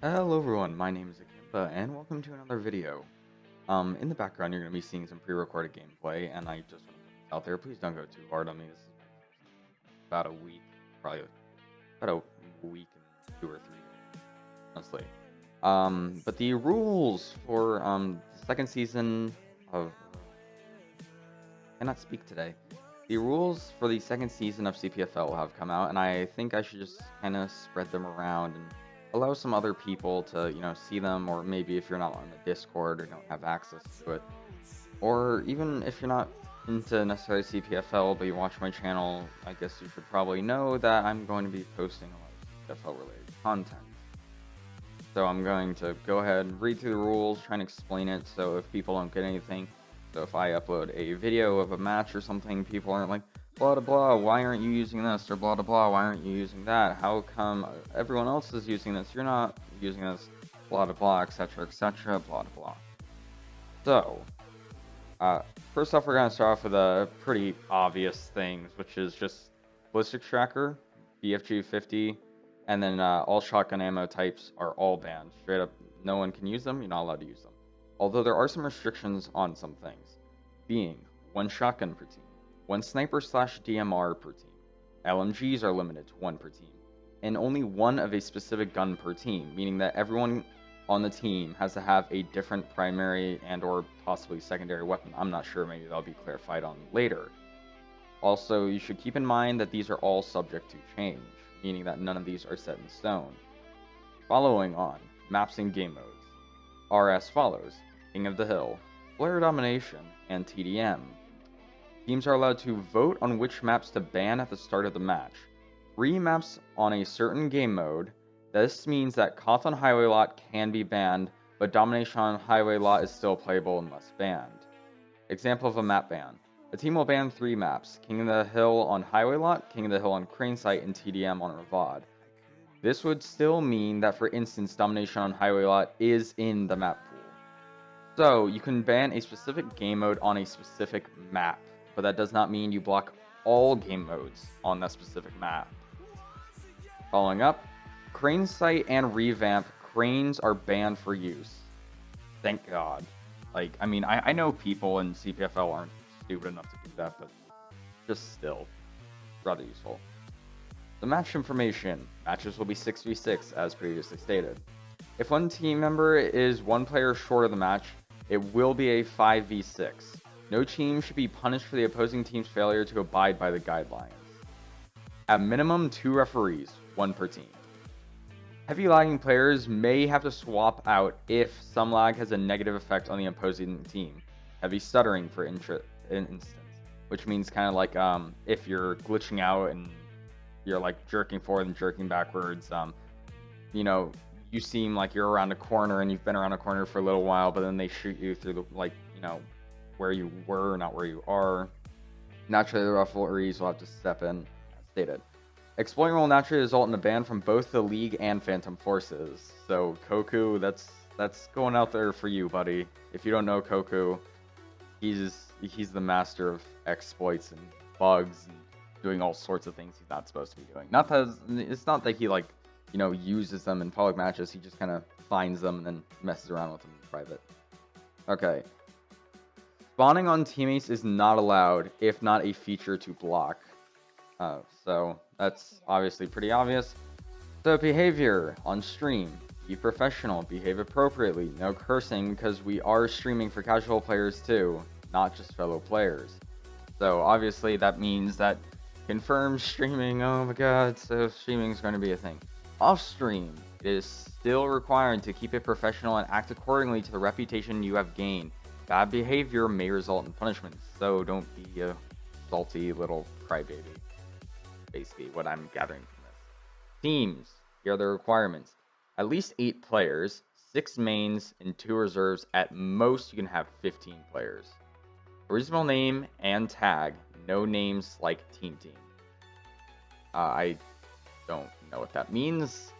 Hello everyone, my name is Akimba, and welcome to another video. In the background you're going to be seeing some pre-recorded gameplay, and I just want to put this out there, please don't go too hard on me. This is about a week, probably about a week and 2 or 3 days, honestly. But the rules for the second season of... I cannot speak today. The rules for the second season of CPFL have come out, and I think I should just kind of spread them around and allow some other people to, see them, or maybe if you're not on the Discord or don't have access to it, or even if you're not into necessarily CPFL but you watch my channel, I guess you should probably know that I'm going to be posting a lot of CPFL related content. So I'm going to go ahead and read through the rules, try and explain it so if people don't get anything. So if I upload a video of a match or something, people aren't like, blah blah blah, why aren't you using this? Or blah blah blah, why aren't you using that? How come everyone else is using this? You're not using this, blah blah blah, etc, etc, blah blah blah. So, first off, we're going to start off with a pretty obvious things, which is just ballistic tracker, BFG 50, and then all shotgun ammo types are all banned. Straight up, no one can use them, you're not allowed to use them. Although there are some restrictions on some things, being 1 shotgun per team, 1 sniper/DMR per team, LMGs are limited to 1 per team, and only 1 of a specific gun per team, meaning that everyone on the team has to have a different primary and or possibly secondary weapon. I'm not sure, maybe that'll be clarified on later. Also, you should keep in mind that these are all subject to change, meaning that none of these are set in stone. Following on, maps and game modes are as follows: King of the Hill, Flare Domination, and TDM. Teams are allowed to vote on which maps to ban at the start of the match. 3 maps on a certain game mode. This means that Koth on Highway Lot can be banned, but Domination on Highway Lot is still playable unless banned. Example of a map ban. A team will ban 3 maps: King of the Hill on Highway Lot, King of the Hill on Crane Site, and TDM on Ravad. This would still mean that, for instance, Domination on Highway Lot is in the map pool. So, you can ban a specific game mode on a specific map, but that does not mean you block all game modes on that specific map. Following up, Crane Site and Revamp, cranes are banned for use. Thank God. Like, I mean, I know people in CPFL aren't stupid enough to do that, but just still, rather useful. The match information. Matches will be 6v6, as previously stated. If one team member is 1 player short of the match, it will be a 5v6. No team should be punished for the opposing team's failure to abide by the guidelines. At minimum, 2 referees, 1 per team. Heavy lagging players may have to swap out if some lag has a negative effect on the opposing team. Heavy stuttering, for instance, which means kind of like if you're glitching out and you're like jerking forward and jerking backwards, you seem like you're around a corner and you've been around a corner for a little while, but then they shoot you through the, where you were, not where you are. Naturally, the referees will have to step in, as stated. Exploiting will naturally result in a ban from both the League and Phantom Forces. So Koku, that's going out there for you, buddy. If you don't know Koku, he's the master of exploits and bugs and doing all sorts of things he's not supposed to be doing. It's not that he uses them in public matches. He just kind of finds them and then messes around with them in private. Okay. Spawning on teammates is not allowed, if not a feature to block. So that's obviously pretty obvious. So behavior on stream. Be professional, behave appropriately, no cursing, because we are streaming for casual players too, not just fellow players. So obviously that means that confirmed streaming, oh my god, so streaming is going to be a thing. Off stream, it is still required to keep it professional and act accordingly to the reputation you have gained. Bad behavior may result in punishment, so don't be a salty little crybaby. Basically what I'm gathering from this. Teams, here are the requirements. At least 8 players, 6 mains, and 2 reserves. At most, you can have 15 players. A reasonable name and tag. No names like Team. I don't know what that means.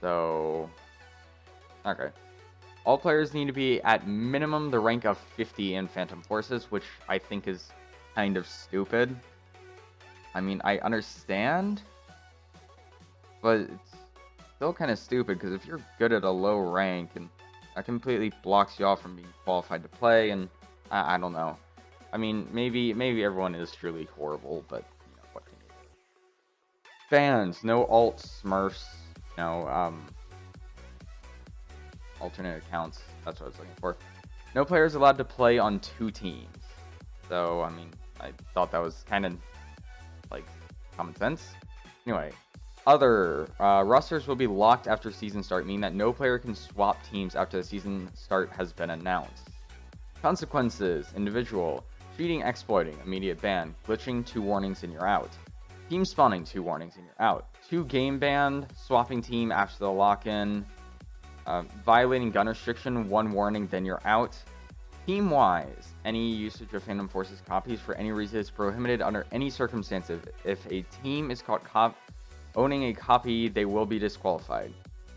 So, okay. All players need to be at minimum the rank of 50 in Phantom Forces, which I think is kind of stupid. I mean, I understand, but it's still kind of stupid, because if you're good at a low rank, and that completely blocks you off from being qualified to play, and I don't know. I mean, maybe everyone is truly horrible, but you know, what can you do? Bans, no alt smurfs, you know, alternate accounts. That's what I was looking for. No player is allowed to play on 2 teams. So, I mean, I thought that was kind of like common sense. Anyway, other rosters will be locked after season start, meaning that no player can swap teams after the season start has been announced. Consequences: individual, cheating, exploiting, immediate ban, glitching, 2 warnings and you're out. Team spawning, 2 warnings and you're out. 2 game banned, swapping team after the lock-in, violating gun restriction, 1 warning, then you're out. Team-wise, any usage of Phantom Forces copies for any reason is prohibited under any circumstances. If a team is caught owning a copy, they will be disqualified.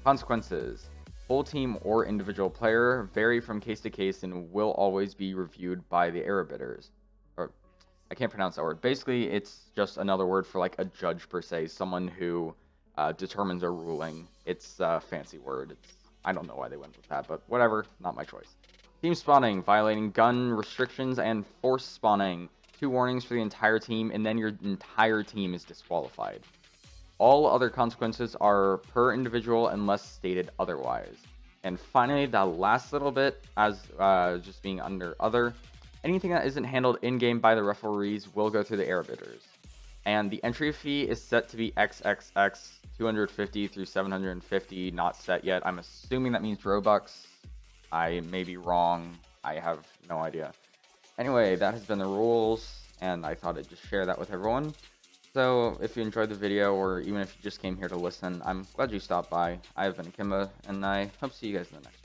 Consequences: full team or individual player vary from case to case and will always be reviewed by the arbitrers. Or, I can't pronounce that word. Basically, it's just another word for like a judge per se, someone who determines a ruling. It's a fancy word. I don't know why they went with that, but whatever, not my choice. Team spawning, violating gun restrictions and force spawning. 2 warnings for the entire team, and then your entire team is disqualified. All other consequences are per individual unless stated otherwise. And finally, the last little bit, as just being under other, anything that isn't handled in-game by the referees will go through the arbiters. And the entry fee is set to be XXX 250 through 750, not set yet. I'm assuming that means Robux. I may be wrong. I have no idea. Anyway, that has been the rules, and I thought I'd just share that with everyone. So, if you enjoyed the video, or even if you just came here to listen, I'm glad you stopped by. I have been Akimba, and I hope to see you guys in the next one.